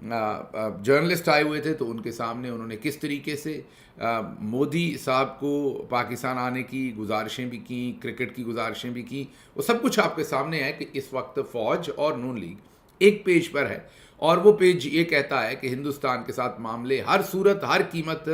Journalist آئے ہوئے تھے تو ان کے سامنے انہوں نے کس طریقے سے مودی صاحب کو پاکستان آنے کی گزارشیں بھی کیں، کرکٹ کی گزارشیں بھی کیں، وہ سب کچھ آپ کے سامنے ہے کہ اس وقت فوج اور نون لیگ ایک پیج پر ہے، اور وہ پیج یہ کہتا ہے کہ ہندوستان کے ساتھ معاملے ہر صورت ہر قیمت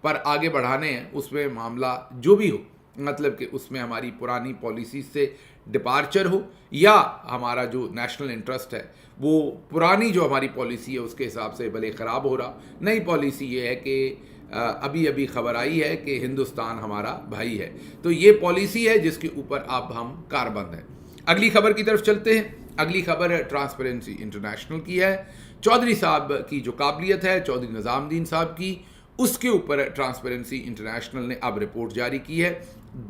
پر آگے بڑھانے ہیں، اس میں معاملہ جو بھی ہو، مطلب کہ اس میں ہماری پرانی پالیسیز سے ڈپارچر ہو یا ہمارا جو نیشنل انٹرسٹ ہے وہ پرانی جو ہماری پالیسی ہے اس کے حساب سے بھلے خراب ہو رہا، نئی پالیسی یہ ہے کہ ابھی خبر آئی ہے کہ ہندوستان ہمارا بھائی ہے، تو یہ پالیسی ہے جس کے اوپر اب ہم کاربند ہیں۔ اگلی خبر کی طرف چلتے ہیں۔ اگلی خبر ٹرانسپیرنسی انٹرنیشنل کی ہے۔ چودھری صاحب کی جو قابلیت ہے، چودھری نظام الدین صاحب کی، اس کے اوپر ٹرانسپیرنسی انٹرنیشنل نے اب رپورٹ جاری کی ہے۔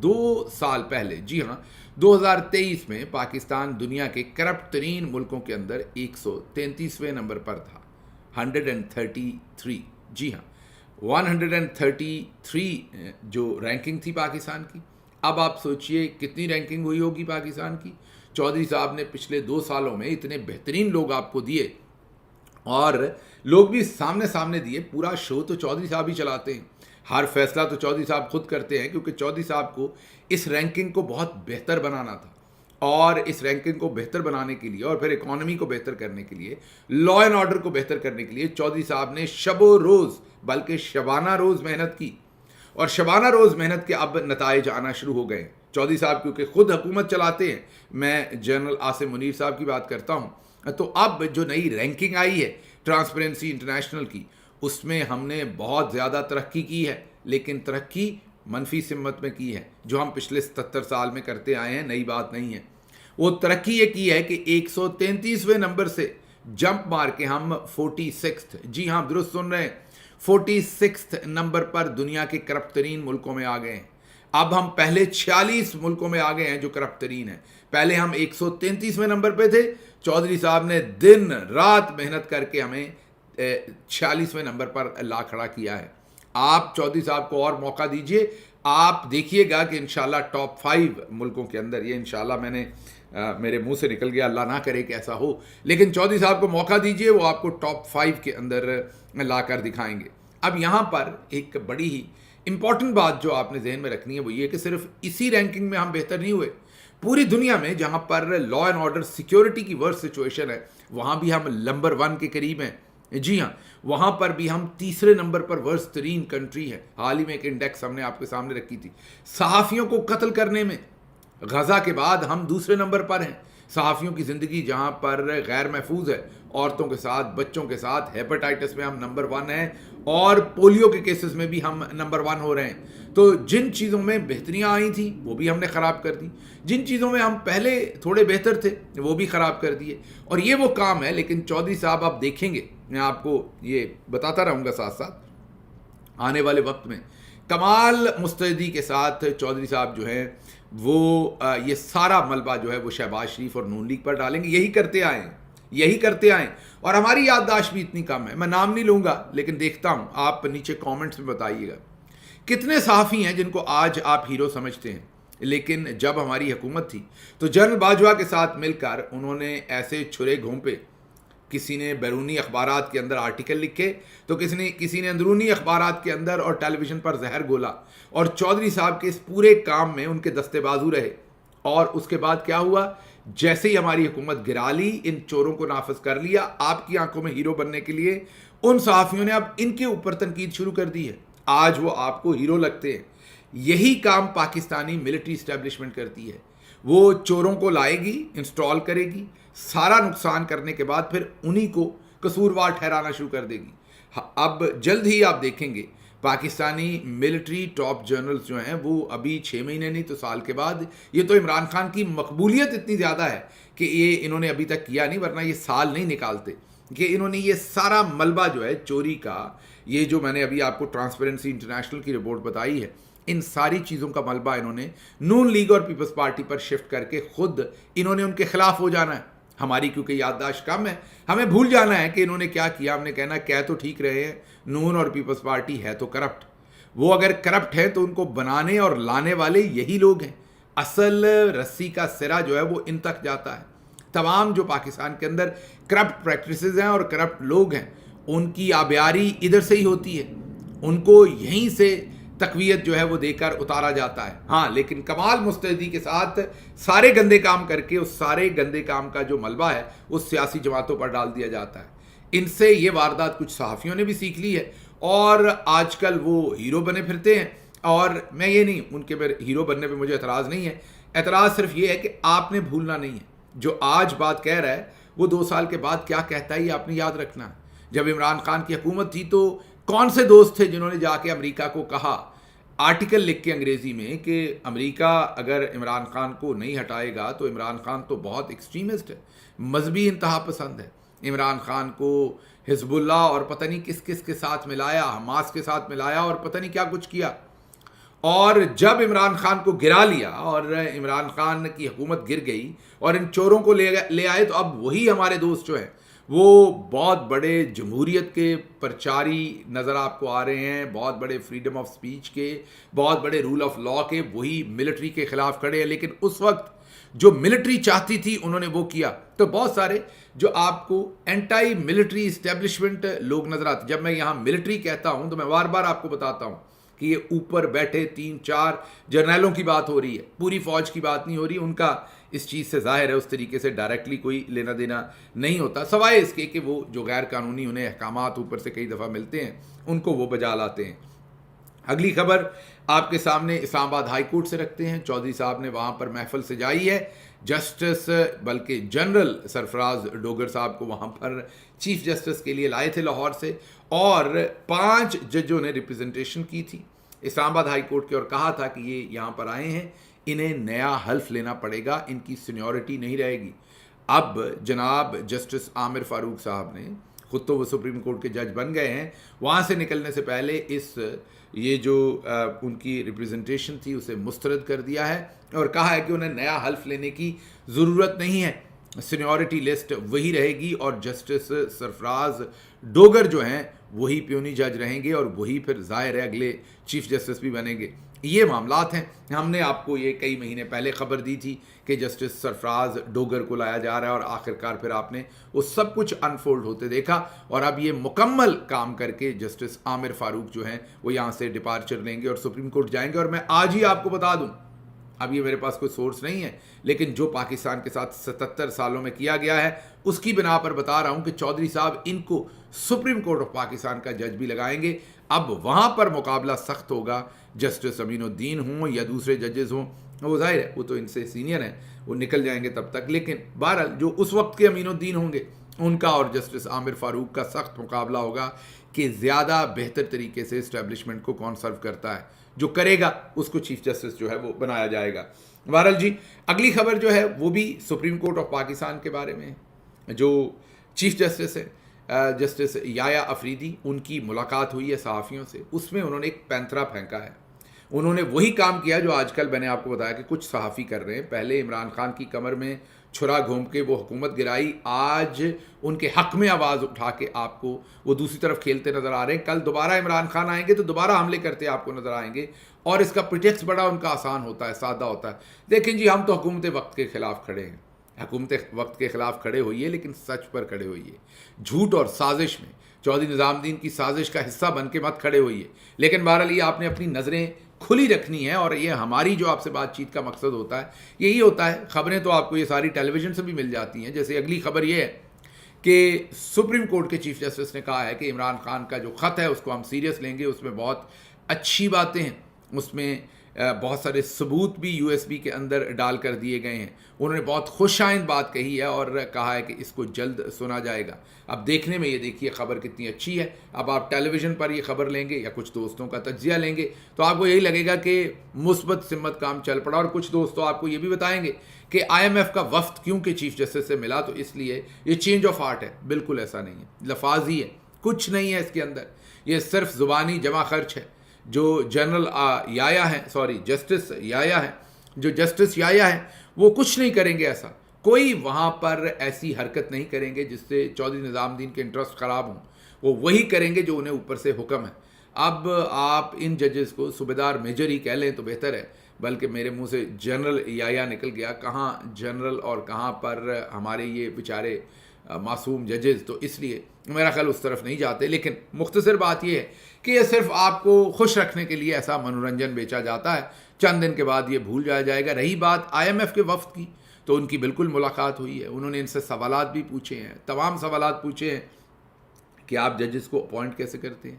2 سال پہلے، جی ہاں 2023 میں پاکستان دنیا کے کرپٹ ترین ملکوں کے اندر 133ویں نمبر پر تھا، 133، جی ہاں 133 جو رینکنگ تھی پاکستان کی۔ اب آپ سوچئے کتنی رینکنگ ہوئی ہوگی پاکستان کی۔ چودھری صاحب نے پچھلے 2 سالوں میں اتنے بہترین لوگ آپ کو دیے، اور لوگ بھی سامنے دیے، پورا شو تو چودھری صاحب ہی چلاتے ہیں، ہر فیصلہ تو چودھری صاحب خود کرتے ہیں، کیونکہ چودھری صاحب کو اس رینکنگ کو بہت بہتر بنانا تھا، اور اس رینکنگ کو بہتر بنانے کے لیے اور پھر اکانومی کو بہتر کرنے کے لیے، لا اینڈ آرڈر کو بہتر کرنے کے لیے چودھری صاحب نے شب و روز بلکہ شبانہ روز محنت کی، اور شبانہ روز محنت کے اب نتائج آنا شروع ہو گئے۔ چودھری صاحب کیونکہ خود حکومت چلاتے ہیں، میں جنرل عاصم منیر صاحب کی بات کرتا ہوں، تو اب جو نئی رینکنگ آئی ہے ٹرانسپیرنسی انٹرنیشنل کی، اس میں ہم نے بہت زیادہ ترقی کی ہے، لیکن ترقی منفی سمت میں کی ہے، جو ہم پچھلے 77 سال میں کرتے آئے ہیں، نئی بات نہیں ہے۔ وہ ترقی یہ کی ہے کہ 133ویں نمبر سے جمپ مار کے ہم 46، جی ہاں درست سن رہے ہیں، 46 نمبر پر دنیا کے کرپٹ ترین ملکوں میں آ گئے ہیں۔ اب ہم پہلے 46 ملکوں میں آ گئے ہیں جو کرپٹ ترین ہیں۔ پہلے ہم 133ویں نمبر پہ تھے، چودھری صاحب نے دن رات محنت کر کے ہمیں 46ویں نمبر پر لا کھڑا کیا ہے۔ آپ چودھری صاحب کو اور موقع دیجئے، آپ دیکھیے گا کہ انشاءاللہ ٹاپ 5 ملکوں کے اندر، یہ انشاءاللہ میں نے میرے منہ سے نکل گیا، اللہ نہ کرے کہ ایسا ہو، لیکن چودھری صاحب کو موقع دیجئے، وہ آپ کو ٹاپ 5 کے اندر لا کر دکھائیں گے۔ اب یہاں پر ایک بڑی ہی امپورٹنٹ بات جو آپ نے ذہن میں رکھنی ہے وہ یہ کہ صرف اسی رینکنگ میں ہم بہتر نہیں ہوئے، پوری دنیا میں جہاں پر لا اینڈ آرڈر سیکیورٹی کی ورسٹ سچویشن ہے وہاں بھی ہم نمبر 1 کے قریب ہیں، جی ہاں وہاں پر بھی ہم 3 نمبر پر ورسٹ ترین کنٹری ہے۔ حال ہی میں ایک انڈیکس ہم نے آپ کے سامنے رکھی تھی، صحافیوں کو قتل کرنے میں غزہ کے بعد ہم 2 نمبر پر ہیں۔ صحافیوں کی زندگی جہاں پر غیر محفوظ ہے، عورتوں کے ساتھ، بچوں کے ساتھ، ہیپاٹائٹس میں ہم نمبر 1 ہیں، اور پولیو کے کیسز میں بھی ہم نمبر 1 ہو رہے ہیں۔ تو جن چیزوں میں بہتریاں آئی تھیں وہ بھی ہم نے خراب کر دی، جن چیزوں میں ہم پہلے تھوڑے بہتر تھے وہ بھی خراب کر دیے، اور یہ وہ کام ہے۔ لیکن چودھری صاحب آپ دیکھیں گے، میں آپ کو یہ بتاتا رہوں گا ساتھ ساتھ، آنے والے وقت میں کمال مستعدی کے ساتھ چودھری صاحب جو ہیں وہ یہ سارا ملبہ جو ہے وہ شہباز شریف اور نون لیگ پر ڈالیں گے۔ یہی کرتے آئیں، اور ہماری یادداشت بھی اتنی کم ہے، میں نام نہیں لوں گا لیکن دیکھتا ہوں، آپ نیچے کامنٹس میں بتائیے گا کتنے صحافی ہیں جن کو آج آپ ہیرو سمجھتے ہیں، لیکن جب ہماری حکومت تھی تو جنرل باجوہ کے ساتھ مل کر انہوں نے ایسے چھرے گھونپے، کسی نے بیرونی اخبارات کے اندر آرٹیکل لکھے تو کسی نے اندرونی اخبارات کے اندر اور ٹیلی ویژن پر زہر گھولا، اور چودھری صاحب کے اس پورے کام میں ان کے دستے بازو رہے۔ اور اس کے بعد کیا ہوا؟ جیسے ہی ہماری حکومت گرا لی، ان چوروں کو نافذ کر لیا، آپ کی آنکھوں میں ہیرو بننے کے لیے ان صحافیوں نے اب ان کے اوپر تنقید شروع کر دی ہے، آج وہ آپ کو ہیرو لگتے ہیں۔ یہی کام پاکستانی ملٹری اسٹیبلشمنٹ کرتی ہے، وہ چوروں کو لائے گی، انسٹال کرے گی، سارا نقصان کرنے کے بعد پھر انہی کو قصوروار ٹھہرانا شروع کر دے گی۔ اب جلد ہی آپ دیکھیں گے پاکستانی ملٹری ٹاپ جنرلز جو ہیں وہ ابھی 6 مہینے نہیں تو سال کے بعد، یہ تو عمران خان کی مقبولیت اتنی زیادہ ہے کہ یہ انہوں نے ابھی تک کیا نہیں، ورنہ یہ سال نہیں نکالتے کہ انہوں نے یہ سارا ملبہ جو ہے چوری کا، یہ جو میں نے ابھی آپ کو ٹرانسپیرنسی انٹرنیشنل کی رپورٹ بتائی ہے، ان ساری چیزوں کا ملبہ انہوں نے نون لیگ اور پیپلز پارٹی پر شفٹ کر کے خود انہوں نے ان کے خلاف ہو جانا ہے۔ ہماری کیونکہ یادداشت کم ہے، ہمیں بھول جانا ہے کہ انہوں نے کیا کیا، ہم نے کہنا کہہ تو ٹھیک رہے ہیں، نون اور پیپلز پارٹی ہے تو کرپٹ، وہ اگر کرپٹ ہے تو ان کو بنانے اور لانے والے یہی لوگ ہیں، اصل رسی کا سرا جو ہے وہ ان تک جاتا ہے۔ تمام جو پاکستان کے اندر کرپٹ پریکٹسز ہیں اور کرپٹ لوگ ہیں ان کی آبیاری ادھر سے ہی ہوتی ہے، ان کو یہیں سے تقویت جو ہے وہ دے کر اتارا جاتا ہے. ہاں لیکن کمال مستعدی کے ساتھ سارے گندے کام کر کے اس سارے گندے کام کا جو ملبہ ہے اس سیاسی جماعتوں پر ڈال دیا جاتا ہے. ان سے یہ واردات کچھ صحافیوں نے بھی سیکھ لی ہے اور آج کل وہ ہیرو بنے پھرتے ہیں. اور میں یہ نہیں، ان کے ہیرو بننے پہ مجھے اعتراض نہیں ہے، اعتراض صرف یہ ہے کہ آپ نے بھولنا نہیں ہے جو آج بات کہہ رہا ہے وہ 2 سال کے بعد کیا کہتا ہے یہ آپ نے یاد رکھنا ہے. جب عمران خان کی حکومت تھی تو کون سے دوست تھے جنہوں نے جا کے امریکہ کو کہا، آرٹیکل لکھ کے انگریزی میں، کہ امریکہ اگر عمران خان کو نہیں ہٹائے گا تو عمران خان تو بہت ایکسٹریمسٹ ہے، مذہبی انتہا پسند ہے، عمران خان کو حزب اللہ اور پتہ نہیں کس کس کے ساتھ ملایا، حماس کے ساتھ ملایا اور پتہ نہیں کیا کچھ کیا. اور جب عمران خان کو گرا لیا اور عمران خان کی حکومت گر گئی اور ان چوروں کو لے آئے تو اب وہی ہمارے دوست جو ہیں وہ بہت بڑے جمہوریت کے پرچاری نظر آپ کو آ رہے ہیں، بہت بڑے فریڈم آف سپیچ کے، بہت بڑے رول آف لا کے، وہی ملٹری کے خلاف کھڑے ہیں. لیکن اس وقت جو ملٹری چاہتی تھی انہوں نے وہ کیا. تو بہت سارے جو آپ کو اینٹائی ملٹری اسٹیبلشمنٹ لوگ نظر آتے. جب میں یہاں ملٹری کہتا ہوں تو میں بار بار آپ کو بتاتا ہوں کہ یہ اوپر بیٹھے 3-4 جرنیلوں کی بات ہو رہی ہے، پوری فوج کی بات نہیں ہو رہی. ان کا اس چیز سے ظاہر ہے اس طریقے سے ڈائریکٹلی کوئی لینا دینا نہیں ہوتا، سوائے اس کے کہ وہ جو غیر قانونی انہیں احکامات اوپر سے کئی دفعہ ملتے ہیں ان کو وہ بجا لاتے ہیں. اگلی خبر آپ کے سامنے اسلام آباد ہائی کورٹ سے رکھتے ہیں. چودھری صاحب نے وہاں پر محفل سجائی ہے، جسٹس بلکہ جنرل سرفراز ڈوگر صاحب کو وہاں پر چیف جسٹس کے لیے لائے تھے لاہور سے، اور 5 ججوں نے ریپرزنٹیشن کی تھی اسلام آباد ہائی کورٹ کے اور کہا تھا کہ یہ یہاں پر آئے ہیں، انہیں نیا حلف لینا پڑے گا، ان کی سینیورٹی نہیں رہے گی. اب جناب جسٹس عامر فاروق صاحب نے، خود تو وہ سپریم کورٹ کے جج بن گئے ہیں، وہاں سے نکلنے سے پہلے یہ جو ان کی ریپرزنٹیشن تھی اسے مسترد کر دیا ہے اور کہا ہے کہ انہیں نیا حلف لینے کی ضرورت نہیں ہے، سینیورٹی لسٹ وہی رہے گی اور جسٹس سرفراز ڈوگر جو ہیں وہی پیونی جج رہیں گے اور وہی پھر ظاہر ہے اگلے چیف جسٹس بھی بنیں گے. یہ معاملات ہیں. ہم نے آپ کو یہ کئی مہینے پہلے خبر دی تھی کہ جسٹس سرفراز ڈوگر کو لایا جا رہا ہے اور آخرکار پھر آپ نے وہ سب کچھ انفولڈ ہوتے دیکھا اور اب یہ مکمل کام کر کے جسٹس عامر فاروق جو ہیں وہ یہاں سے ڈپارچر لیں گے اور سپریم کورٹ جائیں گے. اور میں آج ہی آپ کو بتا دوں، اب یہ میرے پاس کوئی سورس نہیں ہے لیکن جو پاکستان کے ساتھ 77 سالوں میں کیا گیا ہے اس کی بنا پر بتا رہا ہوں کہ چودھری صاحب ان کو سپریم کورٹ آف پاکستان کا جج بھی لگائیں گے. اب وہاں پر مقابلہ سخت ہوگا، جسٹس امین الدین ہوں یا دوسرے ججز ہوں، وہ ظاہر ہے وہ تو ان سے سینئر ہیں، وہ نکل جائیں گے تب تک. لیکن بہرحال جو اس وقت کے امین الدین ہوں گے ان کا اور جسٹس عامر فاروق کا سخت مقابلہ ہوگا کہ زیادہ بہتر طریقے سے اسٹیبلشمنٹ کو کون سرو کرتا ہے. جو کرے گا اس کو چیف جسٹس جو ہے وہ بنایا جائے گا. بہرحال جی اگلی خبر جو ہے وہ بھی سپریم کورٹ آف پاکستان کے بارے میں ہے. جو چیف جسٹس ہے جسٹس یایا افریدی، ان کی ملاقات ہوئی ہے صحافیوں سے، اس میں انہوں نے ایک پینترا پھینکا ہے. انہوں نے وہی کام کیا جو آج کل میں نے آپ کو بتایا کہ کچھ صحافی کر رہے ہیں. پہلے عمران خان کی کمر میں چھرا گھوم کے وہ حکومت گرائی، آج ان کے حق میں آواز اٹھا کے آپ کو وہ دوسری طرف کھیلتے نظر آ رہے ہیں. کل دوبارہ عمران خان آئیں گے تو دوبارہ حملے کرتے آپ کو نظر آئیں گے اور اس کا پریٹیکسٹ بڑا ان کا آسان ہوتا ہے، سادہ ہوتا ہے. دیکھیں جی ہم تو حکومت وقت کے خلاف کھڑے ہیں، حکومت وقت کے خلاف کھڑے ہوئیے لیکن سچ پر کھڑے ہوئیے. جھوٹ اور سازش میں چودھری نظام الدین کی سازش کا حصہ بن کے مت کھڑے ہوئیے. لیکن بہرحال یہ آپ نے اپنی نظریں کھلی رکھنی ہے اور یہ ہماری جو آپ سے بات چیت کا مقصد ہوتا ہے یہی ہوتا ہے. خبریں تو آپ کو یہ ساری ٹیلی ویژن سے بھی مل جاتی ہیں. جیسے اگلی خبر یہ ہے کہ سپریم کورٹ کے چیف جسٹس نے کہا ہے کہ عمران خان کا جو خط ہے اس کو ہم سیریس لیں گے، اس میں بہت اچھی باتیں ہیں، اس میں بہت سارے ثبوت بھی یو ایس بی کے اندر ڈال کر دیے گئے ہیں. انہوں نے بہت خوش آئند بات کہی ہے اور کہا ہے کہ اس کو جلد سنا جائے گا. اب دیکھنے میں یہ دیکھیے خبر کتنی اچھی ہے. اب آپ ٹیلی ویژن پر یہ خبر لیں گے یا کچھ دوستوں کا تجزیہ لیں گے تو آپ کو یہی لگے گا کہ مثبت سمت کام چل پڑا. اور کچھ دوستوں آپ کو یہ بھی بتائیں گے کہ آئی ایم ایف کا وفد کیوں کہ چیف جسٹس سے ملا تو اس لیے یہ چینج آف ہارٹ ہے. بالکل ایسا نہیں ہے، لفاظی ہے، کچھ نہیں ہے اس کے اندر. یہ صرف زبانی جمع خرچ ہے. جو جنرل یایا ہیں، جسٹس یایا ہیں، جو جسٹس یایا ہیں وہ کچھ نہیں کریں گے. ایسا کوئی وہاں پر ایسی حرکت نہیں کریں گے جس سے چودھری نظام الدین کے انٹرسٹ خراب ہوں. وہ وہی کریں گے جو انہیں اوپر سے حکم ہے. اب آپ ان ججز کو صوبیدار میجر ہی کہہ لیں تو بہتر ہے، بلکہ میرے منہ سے جنرل یایا نکل گیا. کہاں جنرل اور کہاں پر ہمارے یہ بیچارے معصوم ججز، تو اس لیے میرا خیال اس طرف نہیں جاتے. لیکن مختصر بات یہ ہے کہ یہ صرف آپ کو خوش رکھنے کے لیے ایسا منورنجن بیچا جاتا ہے، چند دن کے بعد یہ بھول جایا جائے گا. رہی بات IMF کے وفد کی، تو ان کی بالکل ملاقات ہوئی ہے. انہوں نے ان سے سوالات بھی پوچھے ہیں، تمام سوالات پوچھے ہیں کہ آپ ججز کو اپوائنٹ کیسے کرتے ہیں،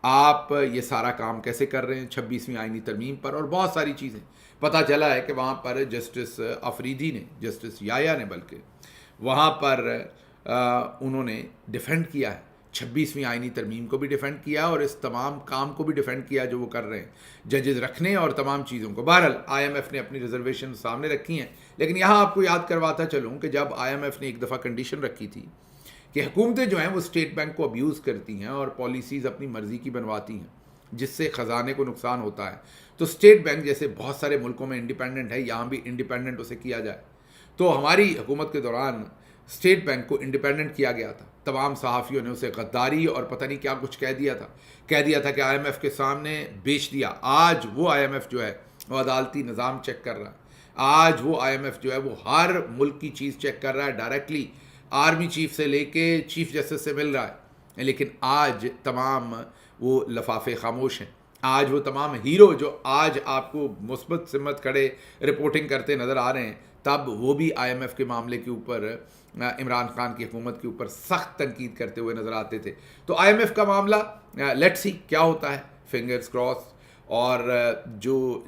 آپ یہ سارا کام کیسے کر رہے ہیں 26ویں آئینی ترمیم پر، اور بہت ساری چیزیں. پتہ چلا ہے کہ وہاں پر جسٹس افریدی نے، جسٹس یایا نے بلکہ وہاں پر انہوں نے ڈیفینڈ کیا ہے، 26ویں آئینی ترمیم کو بھی ڈیفینڈ کیا اور اس تمام کام کو بھی ڈیفینڈ کیا جو وہ کر رہے ہیں ججز رکھنے اور تمام چیزوں کو. بہرحال IMF نے اپنی ریزرویشن سامنے رکھی ہیں. لیکن یہاں آپ کو یاد کرواتا چلوں کہ جب IMF نے ایک دفعہ کنڈیشن رکھی تھی کہ حکومتیں جو ہیں وہ اسٹیٹ بینک کو ابیوز کرتی ہیں اور پالیسیز اپنی مرضی کی بنواتی ہیں جس سے خزانے کو نقصان ہوتا ہے، تو اسٹیٹ بینک جیسے بہت سارے ملکوں میں انڈیپینڈنٹ ہے، یہاں بھی انڈیپینڈنٹ اسے کیا جائے. تو ہماری حکومت کے دوران اسٹیٹ بینک کو انڈیپینڈنٹ کیا گیا تھا. تمام صحافیوں نے اسے غداری اور پتہ نہیں کیا کچھ کہہ دیا تھا کہ IMF کے سامنے بیچ دیا. آج وہ IMF جو ہے وہ عدالتی نظام چیک کر رہا ہے. آج وہ IMF جو ہے وہ ہر ملک کی چیز چیک کر رہا ہے، ڈائریکٹلی آرمی چیف سے لے کے چیف جسٹس سے مل رہا ہے. لیکن آج تمام وہ لفافے خاموش ہیں. آج وہ تمام ہیرو جو آج آپ کو مثبت سمت کھڑے رپورٹنگ کرتے نظر آ رہے ہیں، تب وہ بھی IMF کے معاملے کے اوپر عمران خان کی حکومت کے اوپر سخت تنقید کرتے ہوئے نظر آتے تھے. تو IMF کا معاملہ لیٹس سی کیا ہوتا ہے، فنگرز کراس. اور جو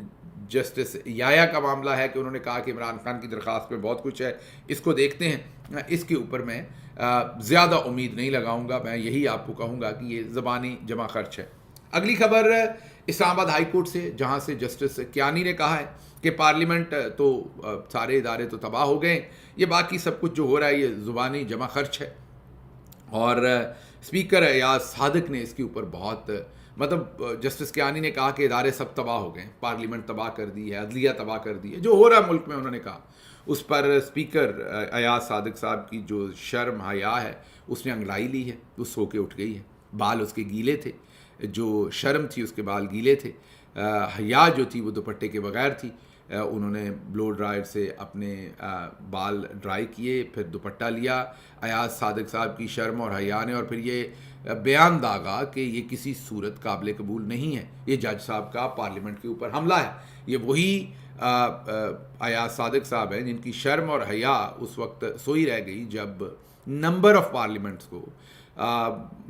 جسٹس یایا کا معاملہ ہے کہ انہوں نے کہا کہ عمران خان کی درخواست میں بہت کچھ ہے، اس کو دیکھتے ہیں. اس کے اوپر میں زیادہ امید نہیں لگاؤں گا. میں یہی آپ کو کہوں گا کہ یہ زبانی جمع خرچ ہے. اگلی خبر اسلام آباد ہائی کورٹ سے، جہاں سے جسٹس کیانی نے کہا ہے کہ پارلیمنٹ تو سارے ادارے تو تباہ ہو گئے، یہ باقی سب کچھ جو ہو رہا ہے یہ زبانی جمع خرچ ہے. اور اسپیکر ایاز صادق نے اس کے اوپر بہت جسٹس کیانی نے کہا کہ ادارے سب تباہ ہو گئے، پارلیمنٹ تباہ کر دی ہے، عدلیہ تباہ کر دی ہے، جو ہو رہا ہے ملک میں. انہوں نے کہا اس پر اسپیکر ایاز صادق صاحب کی جو شرم حیا ہے اس نے انگڑائی لی ہے، وہ سو کے اٹھ گئی ہے. بال اس کے گیلے تھے، جو شرم تھی اس کے بال گیلے تھے، حیا جو تھی وہ دوپٹے کے بغیر تھی. انہوں نے بلو ڈرائر سے اپنے بال ڈرائی کیے، پھر دوپٹہ لیا. ایاز صادق صاحب کی شرم اور حیا نے اور پھر یہ بیان داغا کہ یہ کسی صورت قابل قبول نہیں ہے، یہ جج صاحب کا پارلیمنٹ کے اوپر حملہ ہے. یہ وہی ایاز صادق صاحب ہیں جن کی شرم اور حیا اس وقت سوئی رہ گئی جب نمبر آف پارلیمنٹس کو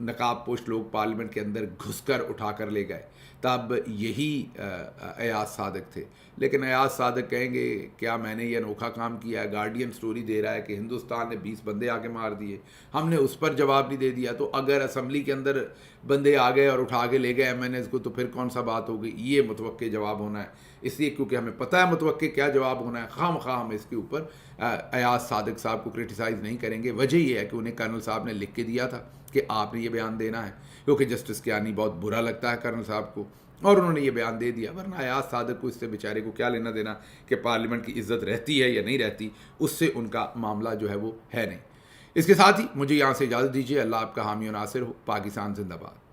نقاب پوش لوگ پارلیمنٹ کے اندر گھس کر اٹھا کر لے گئے. تب یہی ایاز صادق تھے. لیکن ایاز صادق کہیں گے کیا میں نے یہ انوکھا کام کیا ہے؟ گارڈین سٹوری دے رہا ہے کہ ہندوستان نے 20 بندے آ کے مار دیے، ہم نے اس پر جواب نہیں دے دیا. تو اگر اسمبلی کے اندر بندے آ گئے اور اٹھا کے لے گئے MNAs کو تو پھر کون سا بات ہوگی؟ یہ متوقع جواب ہونا ہے. اس لیے کیونکہ ہمیں پتہ ہے متوقع کیا جواب ہونا ہے، خواہ مخواہ ہم اس کے اوپر ایاز صادق صاحب کو کرٹیسائز نہیں کریں گے. وجہ یہ ہے کہ انہیں کرنل صاحب نے لکھ کے دیا تھا کہ آپ نے یہ بیان دینا ہے، کیونکہ جسٹس کیانی بہت برا لگتا ہے کرنل صاحب کو، اور انہوں نے یہ بیان دے دیا. ورنہ ایاز صادق کو اس سے بیچارے کو کیا لینا دینا کہ پارلیمنٹ کی عزت رہتی ہے یا نہیں رہتی، اس سے ان کا معاملہ جو ہے وہ ہے نہیں. اس کے ساتھ ہی مجھے یہاں سے اجازت دیجیے. اللہ آپ کا حامی و ناصر ہو. پاکستان زندہ باد.